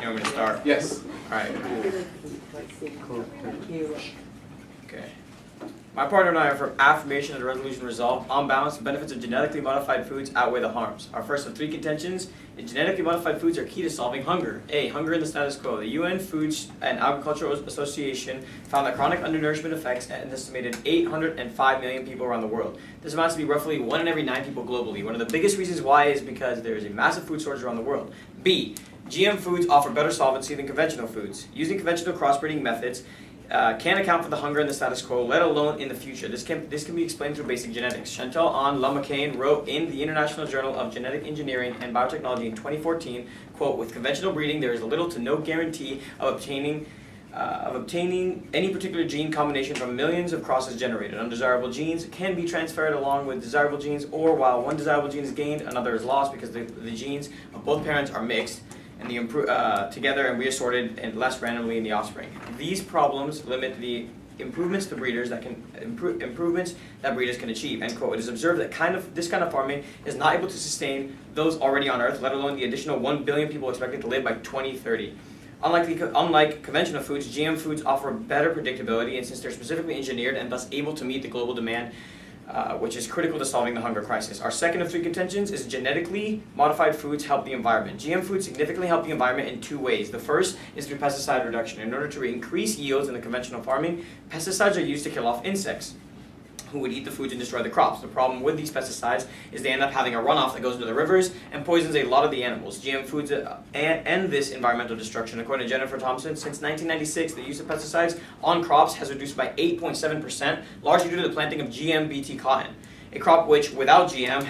You want me to start? Yes. All right, cool. Okay. My partner and I are from Affirmation and Resolution Resolve. On balance, the benefits of genetically modified foods outweigh the harms. Our first of three contentions is genetically modified foods are key to solving hunger. A. Hunger in the status quo. The UN Food and Agricultural Association found that chronic undernourishment affects an estimated 805 million people around the world. This amounts to be roughly 1 in every 9 people globally. One of the biggest reasons why is because there is a massive food shortage around the world. B. GM foods offer better solvency than conventional foods. Using conventional crossbreeding methods can account for the hunger in the status quo, let alone in the future. This can be explained through basic genetics. Chantal An Lamacane wrote in the International Journal of Genetic Engineering and Biotechnology in 2014, quote, with conventional breeding, there is little to no guarantee of obtaining any particular gene combination from millions of crosses generated. Undesirable genes can be transferred along with desirable genes, or while one desirable gene is gained, another is lost because the genes of both parents are mixed and together and reassorted and less randomly in the offspring. These problems limit the improvements to breeders that can improvements that breeders can achieve. End quote. It is observed that this kind of farming is not able to sustain those already on Earth, let alone the additional 1 billion people expected to live by 2030. Unlike conventional foods, GM foods offer better predictability, and since they're specifically engineered and thus able to meet the global demand, which is critical to solving the hunger crisis. Our second of three contentions is genetically modified foods help the environment. GM foods significantly help the environment in two ways. The first is through pesticide reduction. In order to increase yields in the conventional farming, pesticides are used to kill off insects who would eat the foods and destroy the crops. The problem with these pesticides is they end up having a runoff that goes into the rivers and poisons a lot of the animals. GM foods end this environmental destruction. According to Jennifer Thompson, since 1996, the use of pesticides on crops has reduced by 8.7%, largely due to the planting of GM BT cotton, a crop which, without GM,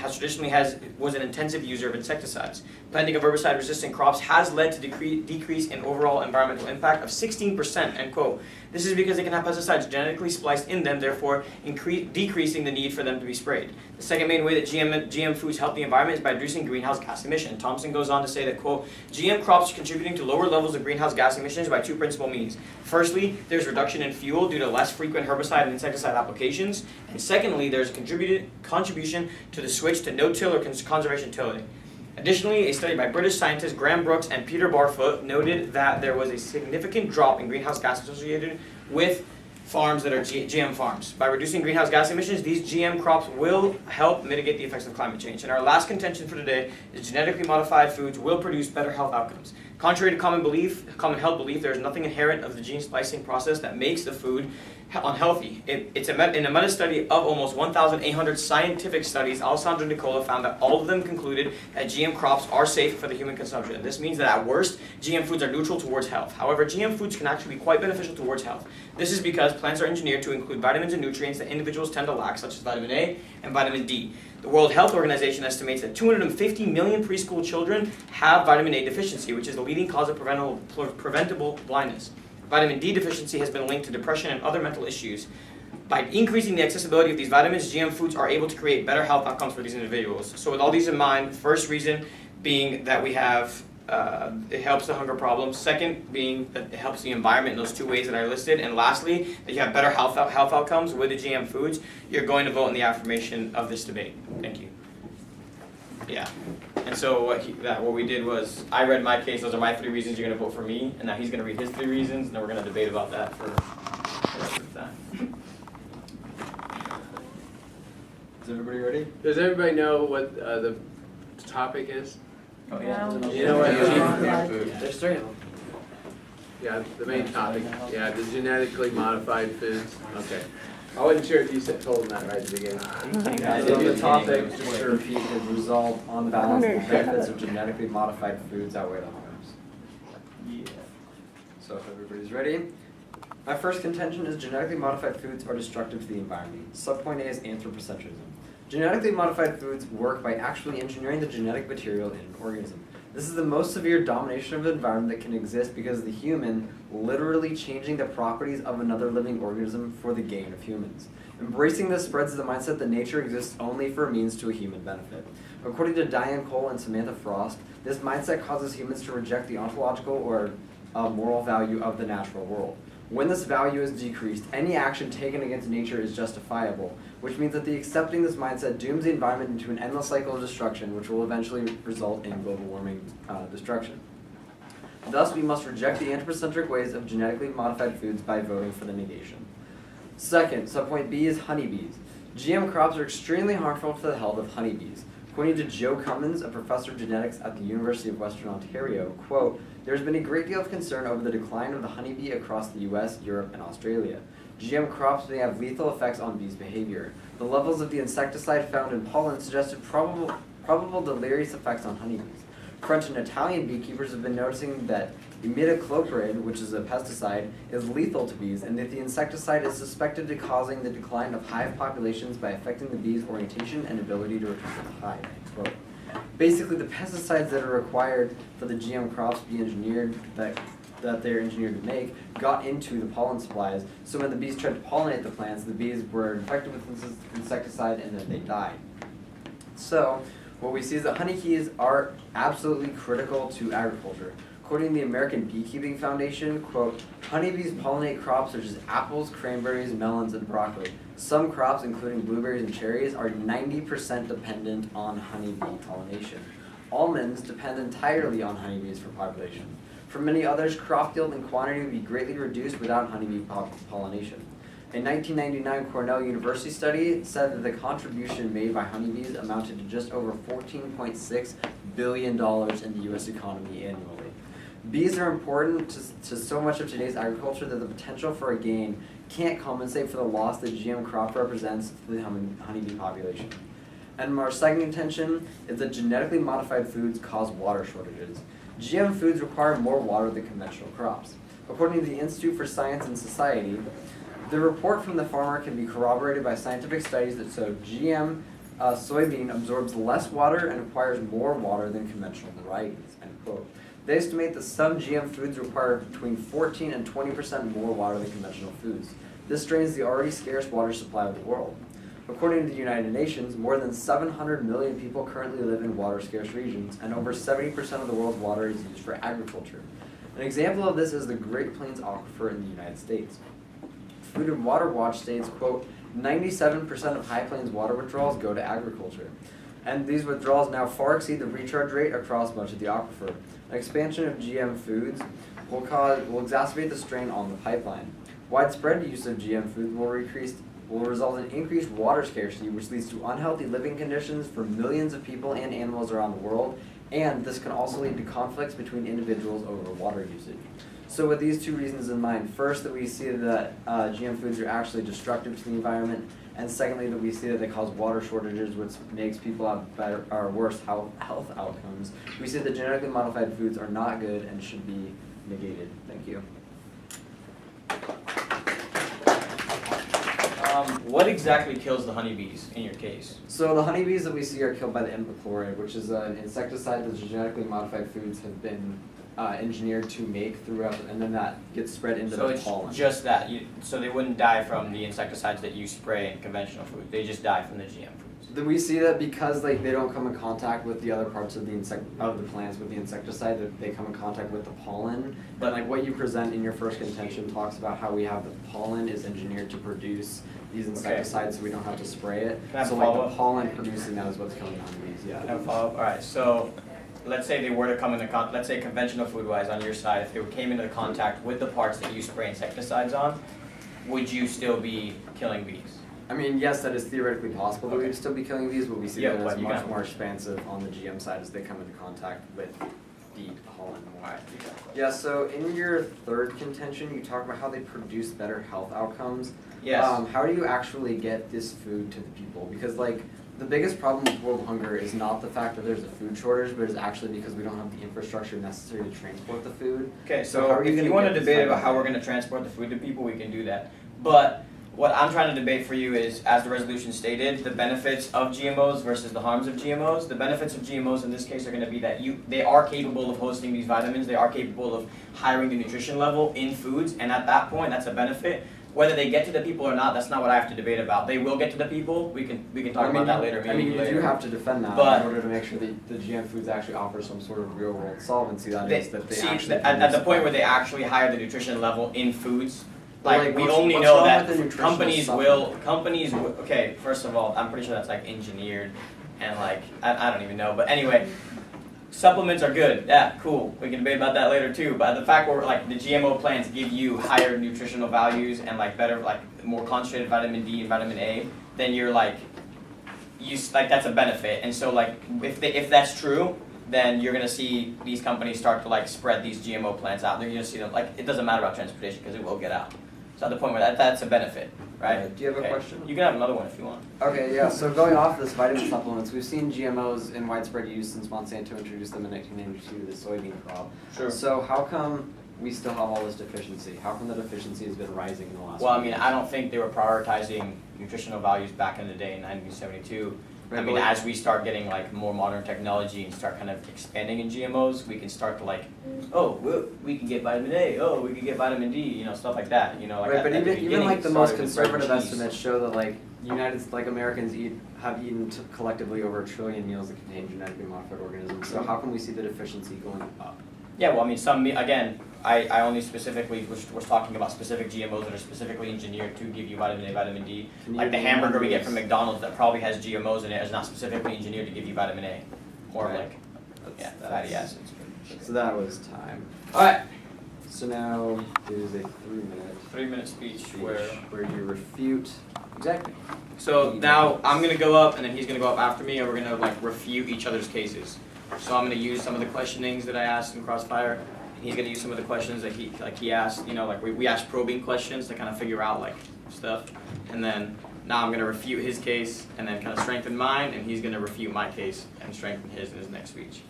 was an intensive user of insecticides. Planting of herbicide-resistant crops has led to decrease in overall environmental impact of 16%, end quote. This is because they can have pesticides genetically spliced in them, therefore decreasing the need for them to be sprayed. The second main way that GM foods help the environment is by reducing greenhouse gas emission. Thompson goes on to say that, quote, GM crops are contributing to lower levels of greenhouse gas emissions by two principal means. Firstly, there's reduction in fuel due to less frequent herbicide and insecticide applications. And secondly, there's a contribution to the switch to no-till or conservation tilling. Additionally, a study by British scientists Graham Brooks and Peter Barfoot noted that there was a significant drop in greenhouse gas associated with farms that are GM farms. By reducing greenhouse gas emissions, these GM crops will help mitigate the effects of climate change. And our last contention for today is genetically modified foods will produce better health outcomes. Contrary to common held belief, there is nothing inherent of the gene splicing process that makes the food unhealthy. In a meta-study of almost 1,800 scientific studies, Alessandro Nicola found that all of them concluded that GM crops are safe for the human consumption. This means that at worst, GM foods are neutral towards health. However, GM foods can actually be quite beneficial towards health. This is because plants are engineered to include vitamins and nutrients that individuals tend to lack, such as vitamin A and vitamin D. The World Health Organization estimates that 250 million preschool children have vitamin A deficiency, which is the leading cause of preventable blindness. Vitamin D deficiency has been linked to depression and other mental issues. By increasing the accessibility of these vitamins, GM foods are able to create better health outcomes for these individuals. So with all these in mind, first reason being that we have, it helps the hunger problem. Second being that it helps the environment in those two ways that I listed. And lastly, that you have better health outcomes with the GM foods. You're going to vote in the affirmation of this debate. Thank you. Yeah. And so what we did was, I read my case, those are my 3 reasons you're going to vote for me, and now he's going to read his 3 reasons, and then we're going to debate about that for the rest of the time. Is everybody ready? Does everybody know what the topic is? Oh, yeah. You know what? There's 3 of them. Yeah, the main topic. Yeah, the genetically modified foods. Okay. I wasn't sure if you told them that right at the beginning. So the topic, just to repeat, is resolve on balance the benefits of genetically modified foods outweigh the harms. Yeah. So if everybody's ready. My first contention is genetically modified foods are destructive to the environment. Subpoint A is anthropocentrism. Genetically modified foods work by actually engineering the genetic material in an organism. This is the most severe domination of the environment that can exist because the human literally changing the properties of another living organism for the gain of humans. Embracing this spreads the mindset that nature exists only for a means to a human benefit. According to Diane Cole and Samantha Frost, this mindset causes humans to reject the ontological or moral value of the natural world. When this value is decreased, any action taken against nature is justifiable, which means that the accepting this mindset dooms the environment into an endless cycle of destruction, which will eventually result in global warming destruction. Thus, we must reject the anthropocentric ways of genetically modified foods by voting for the negation. Second, subpoint B is honeybees. GM crops are extremely harmful to the health of honeybees. According to Joe Cummins, a professor of genetics at the University of Western Ontario, quote, "There has been a great deal of concern over the decline of the honeybee across the US, Europe, and Australia. GM crops may have lethal effects on bees' behavior. The levels of the insecticide found in pollen suggested probable deleterious effects on honeybees. French and Italian beekeepers have been noticing that imidacloprid, which is a pesticide, is lethal to bees, and that the insecticide is suspected of causing the decline of hive populations by affecting the bees' orientation and ability to return to the hive." Quote. Basically, the pesticides that are required for the GM crops to be engineered, that they're engineered to make, got into the pollen supplies, so when the bees tried to pollinate the plants, the bees were infected with insecticide and then they died. So, what we see is that honeybees are absolutely critical to agriculture. According to the American Beekeeping Foundation, quote, "Honeybees pollinate crops such as apples, cranberries, melons, and broccoli. Some crops, including blueberries and cherries, are 90% dependent on honeybee pollination. Almonds depend entirely on honeybees for population. For many others, crop yield and quantity would be greatly reduced without honeybee pollination. A 1999 Cornell University study said that the contribution made by honeybees amounted to just over $14.6 billion in the U.S. economy annually. Bees are important to so much of today's agriculture that the potential for a gain can't compensate for the loss that GM crop represents to the honeybee population." And our second intention is that genetically modified foods cause water shortages. GM foods require more water than conventional crops. According to the Institute for Science and Society, the report from the farmer can be corroborated by scientific studies that show GM soybean absorbs less water and requires more water than conventional varieties, end quote. They estimate that some GM foods require between 14 and 20% more water than conventional foods. This strains the already scarce water supply of the world. According to the United Nations, more than 700 million people currently live in water-scarce regions, and over 70% of the world's water is used for agriculture. An example of this is the Great Plains Aquifer in the United States. Food and Water Watch states, quote, 97% of High Plains water withdrawals go to agriculture. And these withdrawals now far exceed the recharge rate across much of the aquifer. An expansion of GM foods will exacerbate the strain on the pipeline. Widespread use of GM foods will result in increased water scarcity, which leads to unhealthy living conditions for millions of people and animals around the world, and this can also lead to conflicts between individuals over water usage. So with these two reasons in mind, first that we see that GM foods are actually destructive to the environment, and secondly that we see that they cause water shortages, which makes people have better or worse health outcomes, we see that genetically modified foods are not good and should be negated. Thank you. What exactly kills the honeybees in your case? So the honeybees that we see are killed by the imidacloprid, which is an insecticide that genetically modified foods have been engineered to make throughout, and then that gets spread into the pollen. So it's just that, so they wouldn't die from the insecticides that you spray in conventional food, they just die from the GM foods. We see that because they don't come in contact with the other parts of the plants with the insecticide, that they come in contact with the pollen. But like what you present in your first contention talks about how we have the pollen is engineered to produce these insecticides so we don't have to spray it. So like the pollen producing that is what's killing honeybees, yeah. Can I follow up? Alright, so let's say they were to come into contact, let's say conventional food-wise on your side, if they came into contact with the parts that you spray insecticides on, would you still be killing bees? I mean, yes, that is theoretically possible that we would still be killing bees, but we see that it's much more expansive on the GM side as they come into contact with the pollen more. Yeah, so in your third contention, you talk about how they produce better health outcomes. Yes. How do you actually get this food to the people? Because like, the biggest problem with world hunger is not the fact that there's a food shortage, but it's actually because we don't have the infrastructure necessary to transport the food. Okay, so if you want to debate about how we're going to transport the food to people, we can do that. But what I'm trying to debate for you is, as the resolution stated, the benefits of GMOs versus the harms of GMOs. The benefits of GMOs in this case are going to be that they are capable of hosting these vitamins, they are capable of highering the nutrition level in foods, and at that point, that's a benefit. Whether they get to the people or not, that's not what I have to debate about. They will get to the people. We can talk about that later. Maybe you do have to defend that in order to make sure that the GM foods actually offer some sort of real world solvency. That is that they actually at the point where they actually hire the nutrition level in foods. Like we only know that companies will. Okay, first of all, I'm pretty sure that's like engineered, and like I don't even know. But anyway, supplements are good. Yeah, cool. We can debate about that later too. But the fact where like the GMO plants give you higher nutritional values and like better, like more concentrated vitamin D and vitamin A, then you're like, that's a benefit. And so like if that's true, then you're gonna see these companies start to like spread these GMO plants out. They're gonna see them like it doesn't matter about transportation because it will get out. So at the point where that's a benefit, right? Do you have a question? You can have another one if you want. Okay, yeah, so going off this vitamin supplements, we've seen GMOs in widespread use since Monsanto introduced them in 1992 to the soybean crop. Sure. So how come we still have all this deficiency? How come the deficiency has been rising in the last Well, I few mean, years? I don't think they were prioritizing nutritional values back in the day in 1972. Right, I mean, but as we start getting like more modern technology and start kind of expanding in GMOs, we can start to like, oh, we can get vitamin A, oh, we can get vitamin D, you know, stuff like that. You know, like right, but at the even beginning, like it the most started with bread and conservative cheese. estimates show that like Americans have eaten collectively over 1 trillion meals that contain genetically modified organisms. So how can we see the deficiency going up? Yeah, well, I mean, again, I only specifically was talking about specific GMOs that are specifically engineered to give you vitamin A, vitamin D. Like the hamburger we get from McDonald's that probably has GMOs in it is not specifically engineered to give you vitamin A. More Right. like, yeah, fatty acids. So that was time. Alright, So now is a 3-minute 3-minute speech speech where you refute. exactly. So now I'm gonna go up and then he's gonna go up after me and we're gonna like refute each other's cases. So I'm gonna use some of the questionings that I asked in Crossfire, and he's gonna use some of the questions that he asked. You know, like we asked probing questions to kind of figure out like stuff, and then now I'm gonna refute his case and then kind of strengthen mine, and he's gonna refute my case and strengthen his in his next speech.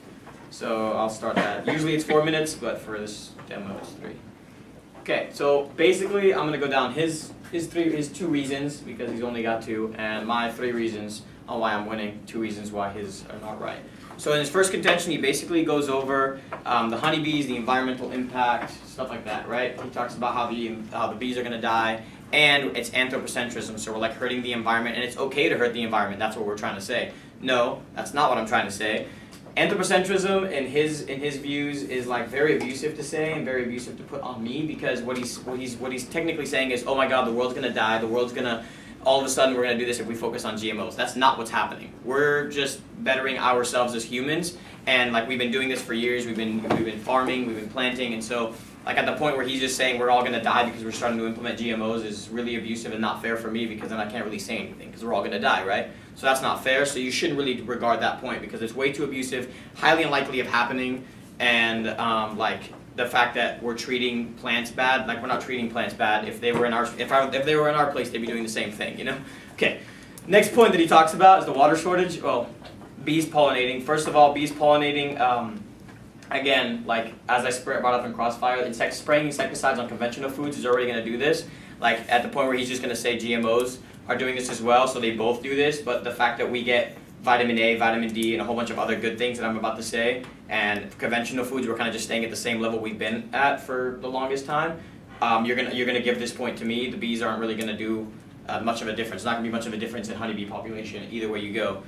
So I'll start that. Usually it's 4 minutes, but for this demo it's 3. Okay, so basically I'm gonna go down his 2 reasons because he's only got 2, and my 3 reasons on why I'm winning, 2 reasons why his are not right. So in his first contention, he basically goes over the honeybees, the environmental impact, stuff like that, right? He talks about how the bees are going to die, and it's anthropocentrism, so we're like hurting the environment, and it's okay to hurt the environment. That's what we're trying to say. No, that's not what I'm trying to say. Anthropocentrism, in his views, is like very abusive to say and very abusive to put on me because what he's technically saying is, oh my God, the world's going to die, the world's going to. All of a sudden we're going to do this if we focus on GMOs. That's not what's happening. We're just bettering ourselves as humans, and like we've been doing this for years. We've been farming, we've been planting, and so like at the point where he's just saying we're all going to die because we're starting to implement GMOs is really abusive and not fair for me because then I can't really say anything because we're all going to die, right? So that's not fair. So you shouldn't really regard that point because it's way too abusive, highly unlikely of happening, and like the fact that we're treating plants bad, like we're not treating plants bad. If they were in our place, they'd be doing the same thing, you know? Okay. Next point that he talks about is the water shortage. Well, bees pollinating. First of all, bees pollinating. Again, like as I brought up in Crossfire, spraying insecticides on conventional foods is already going to do this. Like at the point where he's just going to say GMOs are doing this as well, so they both do this. But the fact that we get vitamin A, vitamin D, and a whole bunch of other good things that I'm about to say, and conventional foods, we're kind of just staying at the same level we've been at for the longest time. You're gonna give this point to me. The bees aren't really gonna do much of a difference. It's not gonna be much of a difference in honeybee population either way you go.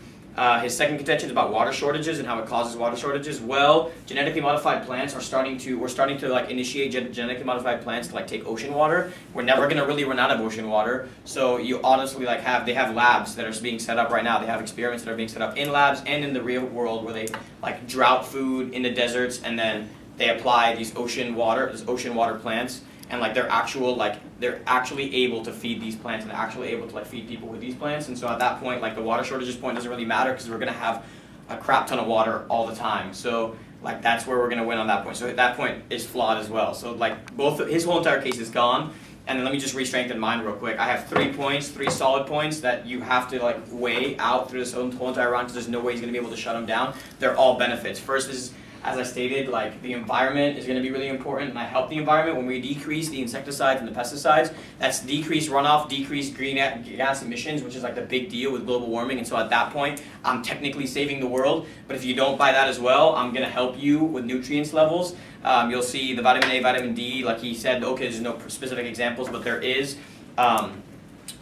His second contention is about water shortages and how it causes water shortages. Well, genetically modified plants we're starting to like initiate genetically modified plants to like take ocean water. We're never gonna really run out of ocean water. So you honestly like they have labs that are being set up right now. They have experiments that are being set up in labs and in the real world where they like drought food in the deserts and then they apply these ocean water plants. And like they're actually able to feed these plants and they're actually able to like feed people with these plants. And so at that point, like the water shortages point doesn't really matter because we're gonna have a crap ton of water all the time. So like that's where we're gonna win on that point. So that point is flawed as well. So like his whole entire case is gone. And then let me just re-strengthen mine real quick. I have 3 points, 3 solid points that you have to like weigh out through this whole entire round because there's no way he's gonna be able to shut them down. They're all benefits. First is, as I stated, like the environment is going to be really important, and I help the environment when we decrease the insecticides and the pesticides. That's decreased runoff, decreased greenhouse gas emissions, which is like the big deal with global warming. And so at that point, I'm technically saving the world. But if you don't buy that as well, I'm going to help you with nutrients levels. You'll see the vitamin A, vitamin D, like he said. Okay, there's no specific examples, but there is.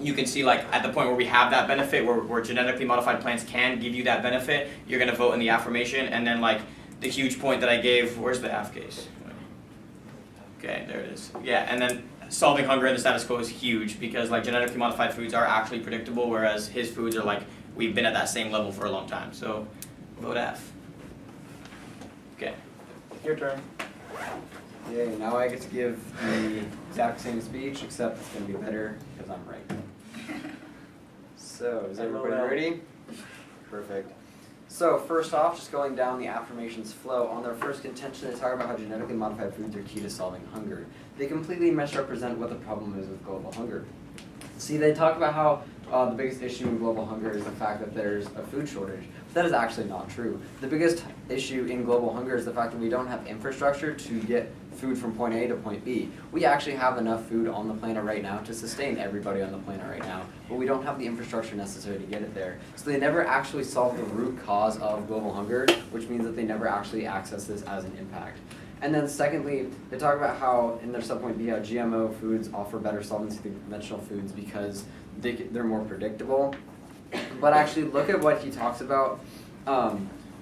You can see like at the point where we have that benefit, where genetically modified plants can give you that benefit, you're going to vote in the affirmation, and then like. The huge point that I gave, where's the F case? Okay, there it is. Yeah, and then solving hunger in the status quo is huge because like genetically modified foods are actually predictable, whereas his foods are like, we've been at that same level for a long time. So vote F. Your turn. Yay, now I get to give the exact same speech, except it's gonna be better because I'm right. So, is everybody ready? Perfect. So, first off, just going down the affirmations flow, on their first contention, they talk about how genetically modified foods are key to solving hunger. They completely misrepresent what the problem is with global hunger. See, they talk about how the biggest issue in global hunger is the fact that there's a food shortage. But that is actually not true. The biggest issue in global hunger is the fact that we don't have infrastructure to get food from point A to point B. We actually have enough food on the planet right now to sustain everybody on the planet right now, but we don't have the infrastructure necessary to get it there. So they never actually solve the root cause of global hunger, which means that they never actually access this as an impact. And then secondly, they talk about how, in their subpoint B, how GMO foods offer better solvency than conventional foods because they're more predictable. But actually look at what he talks about,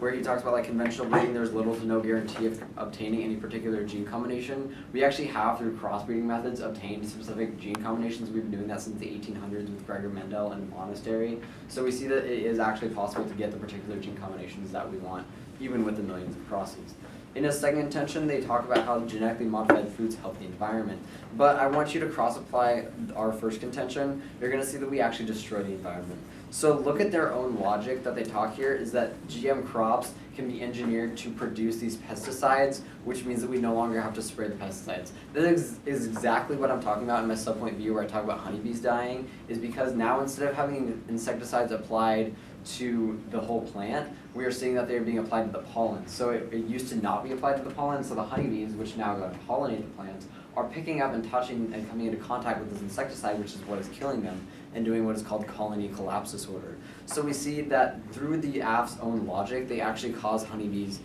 where he talks about like conventional breeding, there's little to no guarantee of obtaining any particular gene combination. We actually have, through crossbreeding methods, obtained specific gene combinations. We've been doing that since the 1800s with Gregor Mendel and the monastery. So we see that it is actually possible to get the particular gene combinations that we want, even with the millions of crosses. In his second intention, they talk about how genetically modified foods help the environment. But I want you to cross-apply our first contention. You're going to see that we actually destroy the environment. So look at their own logic that they talk here is that GM crops can be engineered to produce these pesticides, which means that we no longer have to spray the pesticides. This is exactly what I'm talking about in my subpoint B where I talk about honeybees dying, is because now instead of having insecticides applied to the whole plant, we are seeing that they are being applied to the pollen. So it used to not be applied to the pollen, so the honeybees, which now go to pollinate the plants, are picking up and touching and coming into contact with this insecticide, which is what is killing them, and doing what is called colony collapse disorder. So we see that through the AF's own logic, they actually cause honeybees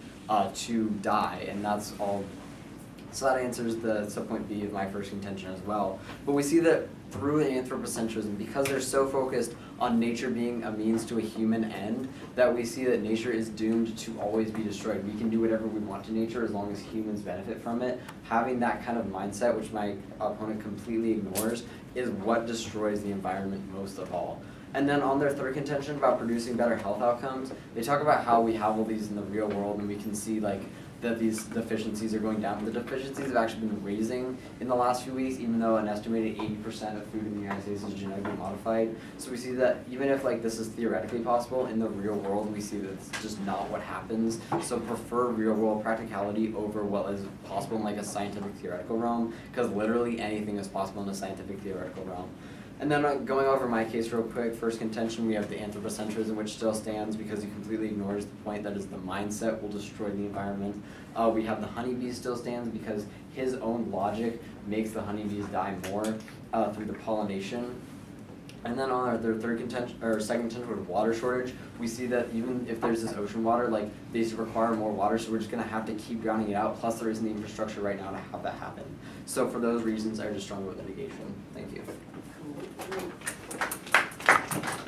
to die, and that's all. So that answers the subpoint B of my first contention as well. But we see that through anthropocentrism, because they're so focused on nature being a means to a human end, that we see that nature is doomed to always be destroyed. We can do whatever we want to nature as long as humans benefit from it. Having that kind of mindset, which my opponent completely ignores, is what destroys the environment most of all. And then on their third contention about producing better health outcomes, they talk about how we have all these in the real world and we can see like that these deficiencies are going down. The deficiencies have actually been raising in the last few weeks, even though an estimated 80% of food in the United States is genetically modified. So we see that even if like this is theoretically possible, in the real world we see that it's just not what happens. So prefer real world practicality over what is possible in like a scientific theoretical realm, because literally anything is possible in a scientific theoretical realm. And then going over my case real quick, first contention, we have the anthropocentrism, which still stands because he completely ignores the point that is the mindset will destroy the environment. We have the honeybees still stands because his own logic makes the honeybees die more through the pollination. And then on their third contention, or second contention with water shortage, we see that even if there's this ocean water, like they require more water, so we're just gonna have to keep drowning it out, plus there isn't the infrastructure right now to have that happen. So for those reasons, I just strongly with mitigation. Thank you.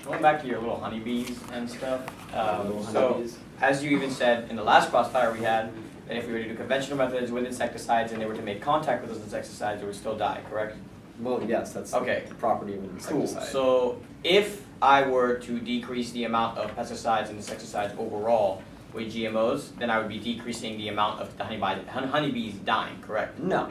Going back to your little honeybees and stuff, Little so honeybees. as you even said in the last crossfire we had, that if we were to do conventional methods with insecticides and they were to make contact with those insecticides, it would still die, correct? Well, yes, that's Okay. the property of an Cool. insecticide. So if I were to decrease the amount of pesticides and insecticides overall with GMOs, then I would be decreasing the amount of the honeybees dying, correct? No.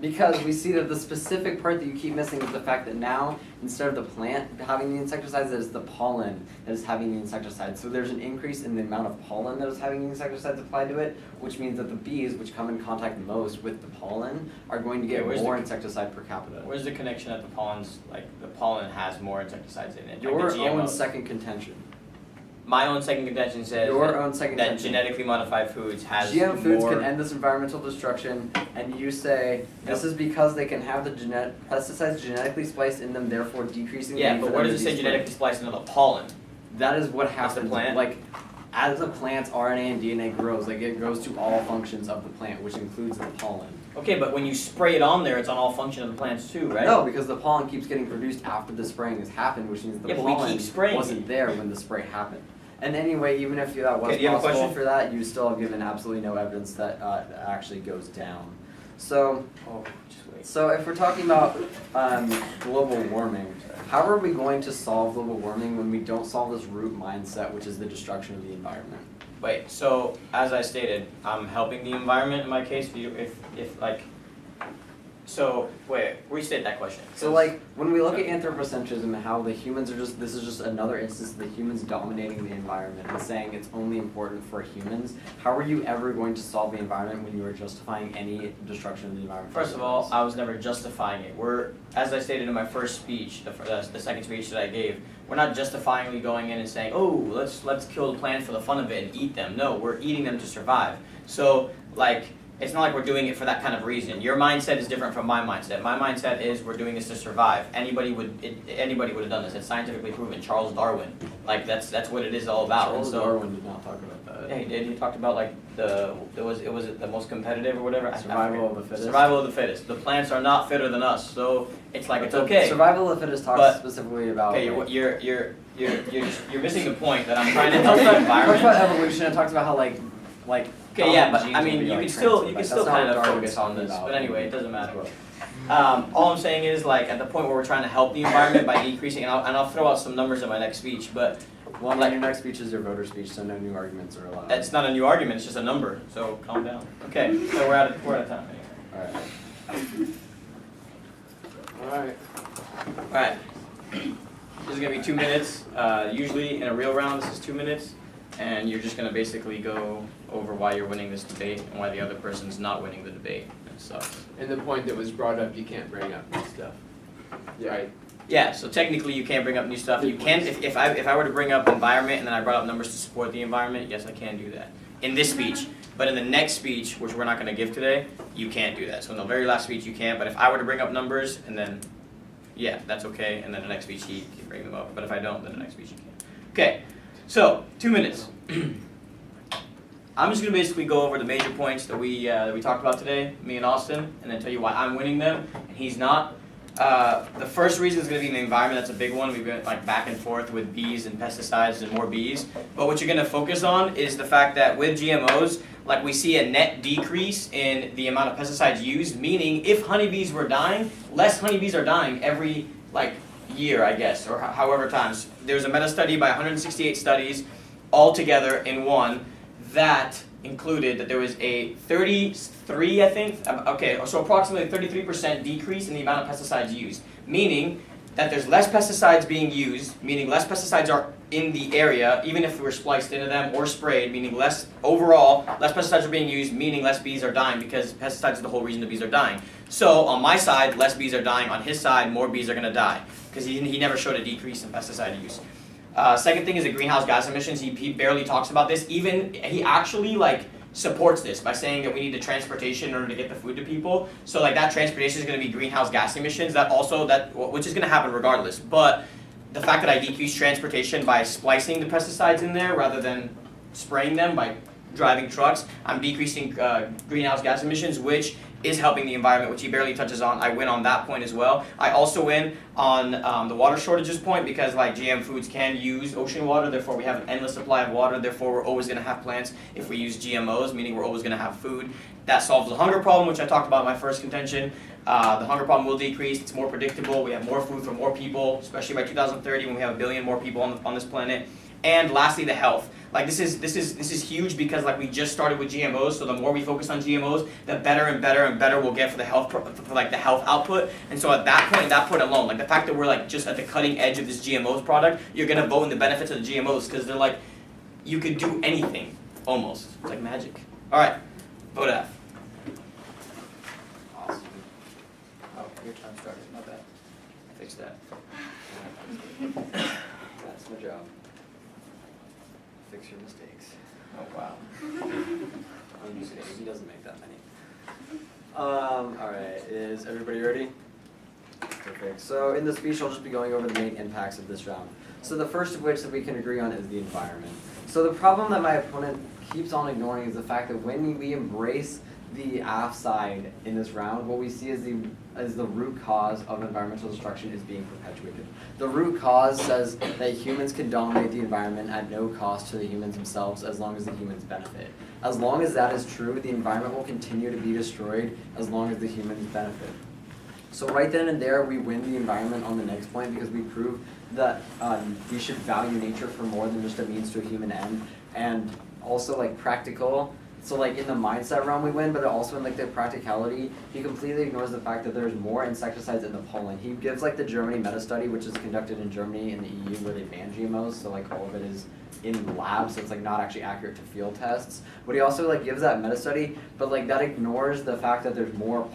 Because we see that the specific part that you keep missing is the fact that now, instead of the plant having the insecticides, it is the pollen that is having the insecticides. So there's an increase in the amount of pollen that is having the insecticides applied to it, which means that the bees, which come in contact most with the pollen, are going to get Okay, where's more the- insecticide per capita. Where's the connection that the pollen's, like, the pollen has more insecticides in it? Your like the own GMOs? second contention. My own second contention says Your that, own second that contention. genetically modified foods has GM foods more. can end this environmental destruction, and you say this is because they can have the pesticides genetically spliced in them, therefore decreasing the Yeah, need but for where them does it to say be genetically spliced into the pollen? That is what That's the happens. plant? Like, as a plant's RNA and DNA grows, like it grows to all functions of the plant, which includes the pollen. Okay, but when you spray it on there, it's on all function of the plants too, right? No, because the pollen keeps getting produced after the spraying has happened, which means the Yeah, but we pollen keep spraying wasn't there when the spray happened. And anyway, even if that was Okay, do you have a possible question? for that, you still have given absolutely no evidence that that actually goes down. So, Just wait. so if we're talking about global warming, how are we going to solve global warming when we don't solve this root mindset, which is the destruction of the environment? Wait, so as I stated, I'm helping the environment in my case. So wait, restate that question. So like, when we look at anthropocentrism and how the humans are just, this is just another instance of the humans dominating the environment and saying it's only important for humans, how are you ever going to solve the environment when you are justifying any destruction of the environment? First of all, I was never justifying it. As I stated in my first speech, the second speech that I gave, we're not justifyingly going in and saying, oh, let's kill the plant for the fun of it and eat them. No, we're eating them to survive. So like, it's not like we're doing it for that kind of reason. Your mindset is different from my mindset. My mindset is we're doing this to survive. Anybody would have done this. It's scientifically proven. Charles Darwin, like that's what it is all about. Charles Darwin did not talk about that. Yeah, he did. He talked about like it was the most competitive or whatever. Survival of the fittest. Survival of the fittest. The plants are not fitter than us, so it's like it's okay. Survival of the fittest talks specifically about. Okay, you're missing the point that I'm trying to help the environment. Talks about evolution. It talks about how like. Okay, yeah, but I mean, you can still kind of focus on this. But anyway, it doesn't matter. All I'm saying is, like, at the point where we're trying to help the environment by decreasing, and I'll throw out some numbers in my next speech, but well, like your next speech is your voter speech, so no new arguments are allowed. It's not a new argument; it's just a number. So calm down. Okay, so we're out of time. Anyway. All right. All right. This is gonna be 2 minutes. Usually in a real round, this is 2 minutes. And you're just going to basically go over why you're winning this debate and why the other person's not winning the debate and stuff. And the point that was brought up, you can't bring up new stuff. Yeah. Right. Yeah, so technically you can't bring up new stuff. You can, if I were to bring up environment and then I brought up numbers to support the environment, yes, I can do that in this speech. But in the next speech, which we're not going to give today, you can't do that. So in the very last speech you can, but if I were to bring up numbers and then, yeah, that's okay. And then the next speech he can bring them up. But if I don't, then the next speech you can. Okay. So, 2 minutes. I'm just going to basically go over the major points that we talked about today, me and Austin, and then tell you why I'm winning them and he's not. The first reason is going to be the environment. That's a big one. We've been like back and forth with bees and pesticides and more bees. But what you're going to focus on is the fact that with GMOs, like we see a net decrease in the amount of pesticides used, meaning if honeybees were dying, less honeybees are dying every year, I guess, or however times. There's a meta-study by 168 studies all together in one that included that there was a 33, I think, okay, so approximately 33% decrease in the amount of pesticides used, meaning that there's less pesticides being used, meaning less pesticides are in the area, even if we're spliced into them or sprayed, meaning less pesticides are being used, meaning less bees are dying because pesticides are the whole reason the bees are dying. So on my side, less bees are dying. On his side, more bees are going to die because he never showed a decrease in pesticide use. Second thing is the greenhouse gas emissions. He barely talks about this. He actually supports this by saying that we need the transportation in order to get the food to people. So that transportation is going to be greenhouse gas emissions. Which is going to happen regardless. But the fact that I decrease transportation by splicing the pesticides in there rather than spraying them by driving trucks, I'm decreasing greenhouse gas emissions, which is helping the environment, which he barely touches on. I win on that point as well. I also win on the water shortages point because GM foods can use ocean water, therefore we have an endless supply of water, therefore we're always going to have plants if we use GMOs, meaning we're always going to have food. That solves the hunger problem, which I talked about in my first contention. The hunger problem will decrease, it's more predictable, we have more food for more people, especially by 2030 when we have 1 billion more people on this planet. And lastly, the health. This is huge because we just started with GMOs, so the more we focus on GMOs, the better and better and better we'll get for the health the health output. And so at that point alone, the fact that we're just at the cutting edge of this GMOs product, you're gonna vote in the benefits of the GMOs because they're you could do anything almost. It's like magic. All right, vote F. Awesome. Oh, your time started. My bad. Fix that. That's my job. Fix your mistakes. Oh wow. He doesn't make that many. Alright, is everybody ready? Perfect. So in the speech I'll just be going over the main impacts of this round. So the first of which that we can agree on is the environment. So the problem that my opponent keeps on ignoring is the fact that when we embrace the AF side in this round, what we see is the root cause of environmental destruction is being perpetuated. The root cause says that humans can dominate the environment at no cost to the humans themselves as long as the humans benefit. As long as that is true, the environment will continue to be destroyed as long as the humans benefit. So right then and there, we win the environment on the next point because we prove that we should value nature for more than just a means to a human end, and also like practical. So like in the mindset realm we win, but also in like the practicality, he completely ignores the fact that there's more insecticides in the pollen. He gives like the Germany meta-study, which is conducted in Germany and the EU, where they ban GMOs, so like all of it is in labs, so it's like not actually accurate to field tests. But he also like gives that meta-study, but like that ignores the fact that there's more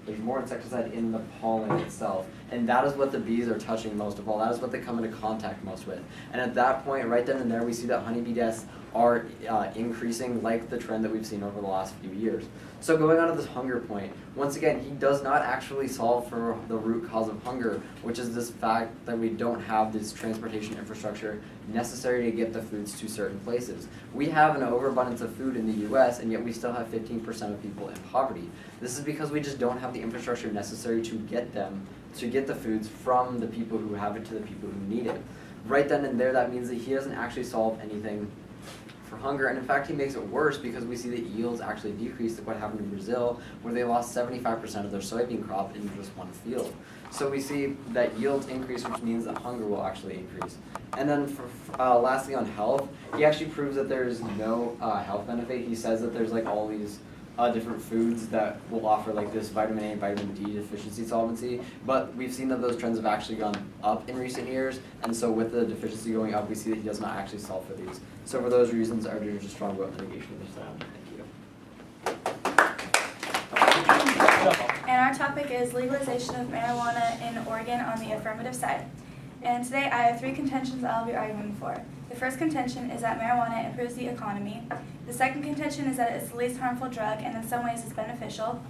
insecticide in the pollen itself. And that is what the bees are touching most of all. That is what they come into contact most with. And at that point, right then and there, we see that honeybee deaths are increasing, like the trend that we've seen over the last few years. So going on to this hunger point, once again, he does not actually solve for the root cause of hunger, which is this fact that we don't have this transportation infrastructure necessary to get the foods to certain places. We have an overabundance of food in the US, and yet we still have 15% of people in poverty. This is because we just don't have the infrastructure necessary to get the foods from the people who have it to the people who need it. Right then and there, that means that he doesn't actually solve anything for hunger, and in fact he makes it worse because we see that yields actually decrease, like what happened in Brazil, where they lost 75% of their soybean crop in just one field. So we see that yields increase, which means that hunger will actually increase. And then for lastly on health, he actually proves that there's no health benefit. He says that there's like all these different foods that will offer like this vitamin A and vitamin D deficiency solvency, but we've seen that those trends have actually gone up in recent years, and so with the deficiency going up, we see that he does not actually solve for these. So for those reasons, our judge is strong about mitigation of this round. Thank you. And our topic is legalization of marijuana in Oregon on the affirmative side. And today I have 3 contentions I'll be arguing for. The first contention is that marijuana improves the economy. The second contention is that it's the least harmful drug and in some ways is beneficial.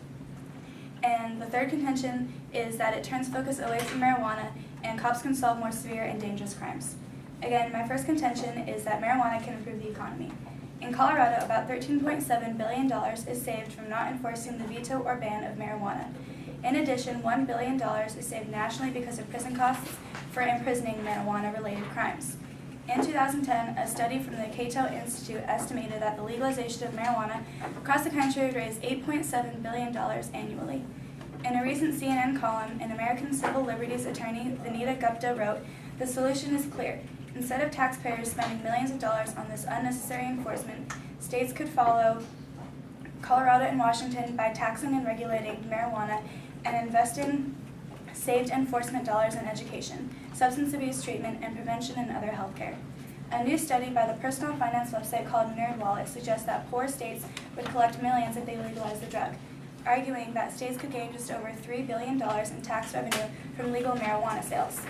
And the third contention is that it turns focus away from marijuana and cops can solve more severe and dangerous crimes. Again, my first contention is that marijuana can improve the economy. In Colorado, about $13.7 billion is saved from not enforcing the veto or ban of marijuana. In addition, $1 billion is saved nationally because of prison costs for imprisoning marijuana-related crimes. In 2010, a study from the Cato Institute estimated that the legalization of marijuana across the country would raise $8.7 billion annually. In a recent CNN column, an American civil liberties attorney, Vanita Gupta, wrote, "The solution is clear. Instead of taxpayers spending millions of dollars on this unnecessary enforcement, states could follow Colorado and Washington by taxing and regulating marijuana and investing saved enforcement dollars in education, substance abuse treatment, and prevention and other health care." A new study by the personal finance website called NerdWallet suggests that poor states would collect millions if they legalized the drug, arguing that states could gain just over $3 billion in tax revenue from legal marijuana sales.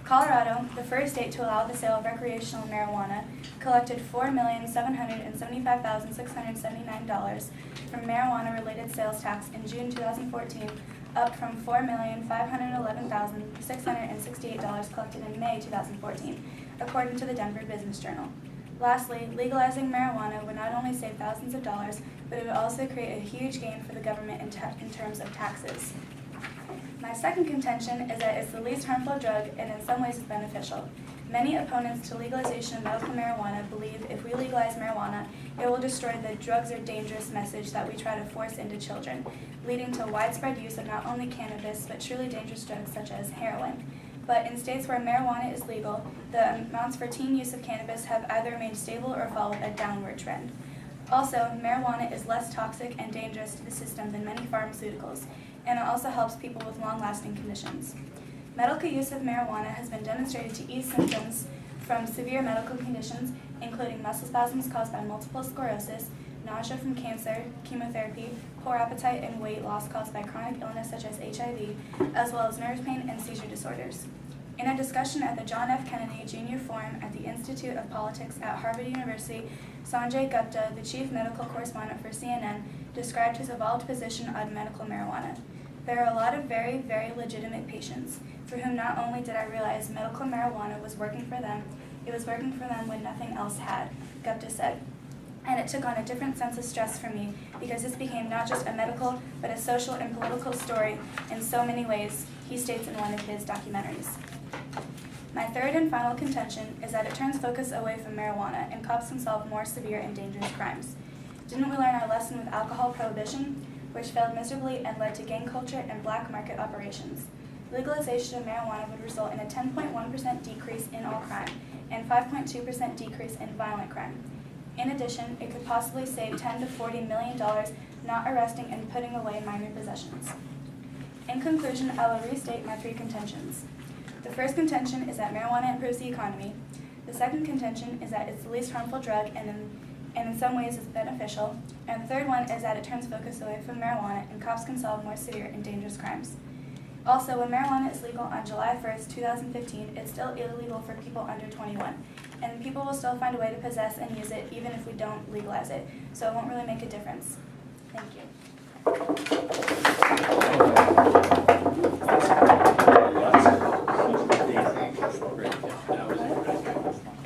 Colorado, the first state to allow the sale of recreational marijuana, collected $4,775,679 from marijuana-related sales tax in June 2014, up from $4,511,668 collected in May 2014, according to the Denver Business Journal. Lastly, legalizing marijuana would not only save thousands of dollars, but it would also create a huge gain for the government in terms of taxes. My second contention is that it's the least harmful drug and in some ways is beneficial. Many opponents to legalization of medical marijuana believe if we legalize marijuana, it will destroy the drugs are dangerous message that we try to force into children, leading to widespread use of not only cannabis, but truly dangerous drugs such as heroin. But in states where marijuana is legal, the amounts for teen use of cannabis have either remained stable or followed a downward trend. Also, marijuana is less toxic and dangerous to the system than many pharmaceuticals, and it also helps people with long-lasting conditions. Medical use of marijuana has been demonstrated to ease symptoms from severe medical conditions, including muscle spasms caused by multiple sclerosis, nausea from cancer, chemotherapy, poor appetite, and weight loss caused by chronic illness such as HIV, as well as nerve pain and seizure disorders. In a discussion at the John F. Kennedy Jr. Forum at the Institute of Politics at Harvard University, Sanjay Gupta, the chief medical correspondent for CNN, described his evolved position on medical marijuana. There are a lot of very, very legitimate patients for whom not only did I realize medical marijuana was working for them, it was working for them when nothing else had, Gupta said. And it took on a different sense of stress for me because this became not just a medical, but a social and political story in so many ways, he states in one of his documentaries. My third and final contention is that it turns focus away from marijuana and cops can solve more severe and dangerous crimes. Didn't we learn our lesson with alcohol prohibition, which failed miserably and led to gang culture and black market operations? Legalization of marijuana would result in a 10.1% decrease in all crime and 5.2% decrease in violent crime. In addition, it could possibly save $10 to $40 million not arresting and putting away minor possessions. In conclusion, I will restate my 3 contentions. The first contention is that marijuana improves the economy. The second contention is that it's the least harmful drug and in some ways is beneficial. And the third one is that it turns focus away from marijuana and cops can solve more severe and dangerous crimes. Also, when marijuana is legal on July 1st, 2015, it's still illegal for people under 21. And people will still find a way to possess and use it even if we don't legalize it. So it won't really make a difference. Thank you.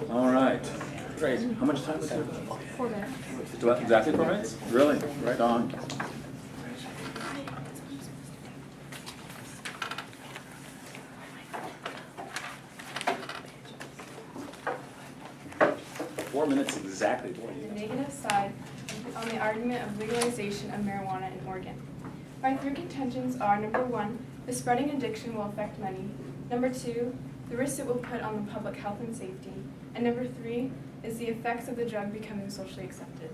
All right, great. How much time is it? 4 minutes. Exactly 4 minutes? Really? Right on. Exactly. The negative side on the argument of legalization of marijuana in Oregon. My 3 contentions are: number 1, the spreading addiction will affect many; number 2, the risks it will put on the public health and safety; and number 3 is the effects of the drug becoming socially accepted.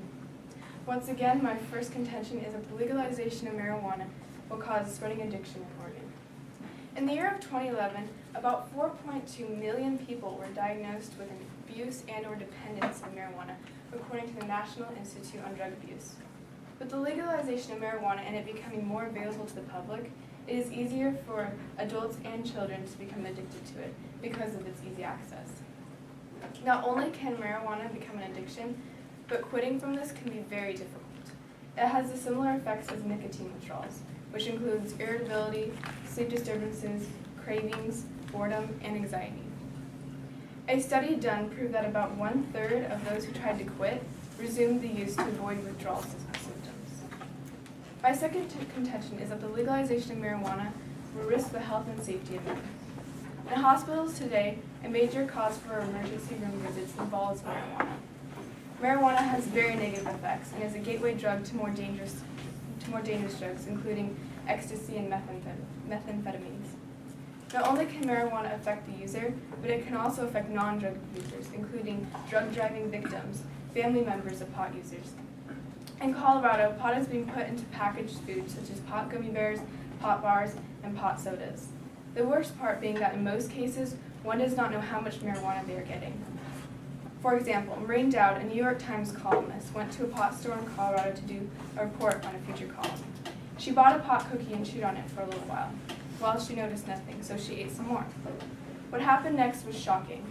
Once again, my first contention is that the legalization of marijuana will cause spreading addiction in Oregon. In the year of 2011, about 4.2 million people were diagnosed with an abuse and or dependence of marijuana, according to the National Institute on Drug Abuse. With the legalization of marijuana and it becoming more available to the public, it is easier for adults and children to become addicted to it because of its easy access. Not only can marijuana become an addiction, but quitting from this can be very difficult. It has the similar effects as nicotine withdrawals, which includes irritability, sleep disturbances, cravings, boredom, and anxiety. A study done proved that about 1/3 of those who tried to quit resumed the use to avoid withdrawal symptoms. My second contention is that the legalization of marijuana will risk the health and safety of men. In hospitals today, a major cause for emergency room visits involves marijuana. Marijuana has very negative effects and is a gateway drug to more dangerous drugs, including ecstasy and methamphetamines. Not only can marijuana affect the user, but it can also affect non-drug users, including drug driving victims, family members of pot users. In Colorado, pot is being put into packaged foods such as pot gummy bears, pot bars, and pot sodas. The worst part being that in most cases, one does not know how much marijuana they are getting. For example, Maureen Dowd, a New York Times columnist, went to a pot store in Colorado to do a report on a feature column. She bought a pot cookie and chewed on it for a little while. Well, she noticed nothing, so she ate some more. What happened next was shocking.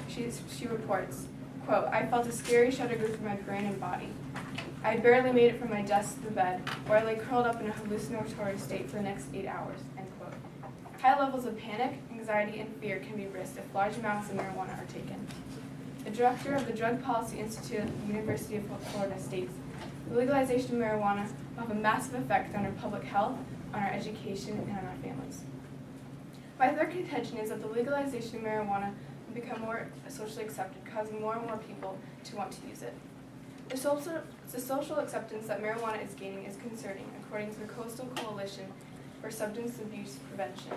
She reports, quote, "I felt a scary shudder go through my brain and body. I barely made it from my desk to the bed, where I lay curled up in a hallucinatory state for the next 8 hours," end quote. High levels of panic, anxiety, and fear can be risked if large amounts of marijuana are taken. The director of the Drug Policy Institute at the University of Florida states, "The legalization of marijuana will have a massive effect on our public health, on our education, and on our families." My third contention is that the legalization of marijuana will become more socially accepted, causing more and more people to want to use it. The social acceptance that marijuana is gaining is concerning, according to the Coastal Coalition for Substance Abuse Prevention.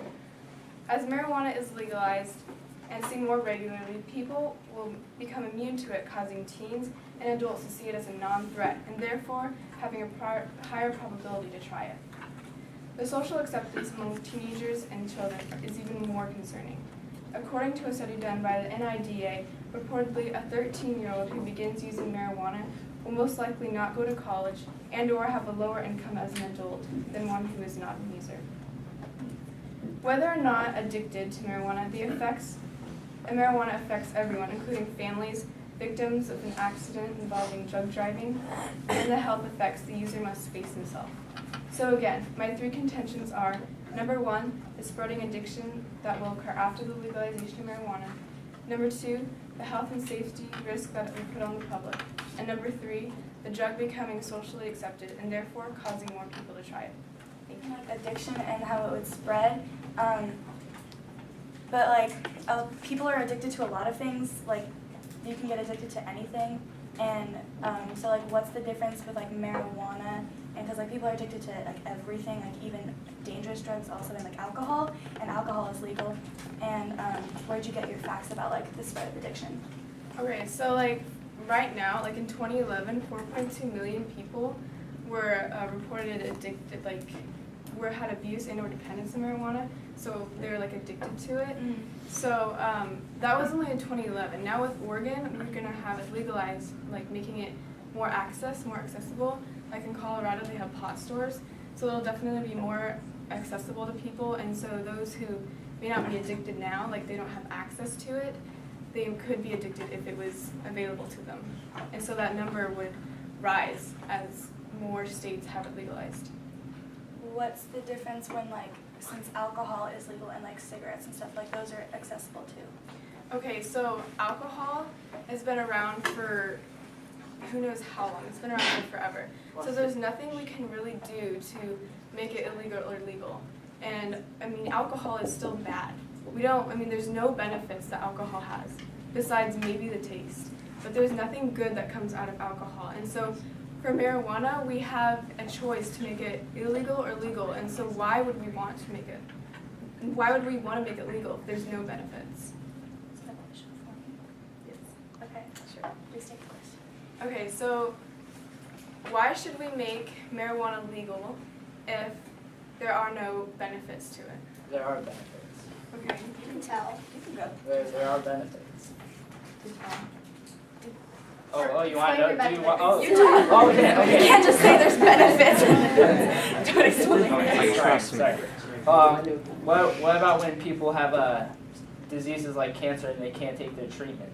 As marijuana is legalized and seen more regularly, people will become immune to it, causing teens and adults to see it as a non-threat, and therefore having a higher probability to try it. The social acceptance among teenagers and children is even more concerning. According to a study done by the NIDA, reportedly a 13-year-old who begins using marijuana will most likely not go to college and or have a lower income as an adult than one who is not a user. Whether or not addicted to marijuana, marijuana affects everyone, including families, victims of an accident involving drug driving, and the health effects the user must face himself. So again, my 3 contentions are: number 1, the spreading addiction that will occur after the legalization of marijuana; number 2, the health and safety risk that it will put on the public; and number 3, the drug becoming socially accepted and therefore causing more people to try it. Thank you. Like addiction and how it would spread. But people are addicted to a lot of things. Like, you can get addicted to anything. And so like, what's the difference with like marijuana? And because like people are addicted to like everything, like even dangerous drugs, also and like alcohol, and alcohol is legal. And where'd you get your facts about like the spread of addiction? Okay, so like right now, like in 2011, 4.2 million people were reported addicted, like had abuse and or dependence on marijuana, so they were like addicted to it. So that was only in 2011. Now with Oregon, we're gonna have it legalized, like making it more accessible. Like in Colorado, they have pot stores, so it'll definitely be more accessible to people. And so those who may not be addicted now, like they don't have access to it, they could be addicted if it was available to them. And so that number would rise as more states have it legalized. What's the difference when like, since alcohol is legal and like cigarettes and stuff, like those are accessible too? Okay, so alcohol has been around for who knows how long. It's been around for forever. So there's nothing we can really do to make it illegal or legal. And I mean, alcohol is still bad. There's no benefits that alcohol has, besides maybe the taste. But there's nothing good that comes out of alcohol. And so for marijuana, we have a choice to make it illegal or legal. And so why would we want to make it legal if there's no benefits? Is that question for me? Yes. Okay, sure. Please take the question. Okay, so why should we make marijuana legal if there are no benefits to it? There are benefits. Okay. You can tell. You can go. There are benefits. Sure. Oh, you want to know? Explain Do your you want? benefits. Oh, okay, You okay. can't just say there's benefits. Don't explain. Sorry. What about when people have diseases like cancer and they can't take their treatment?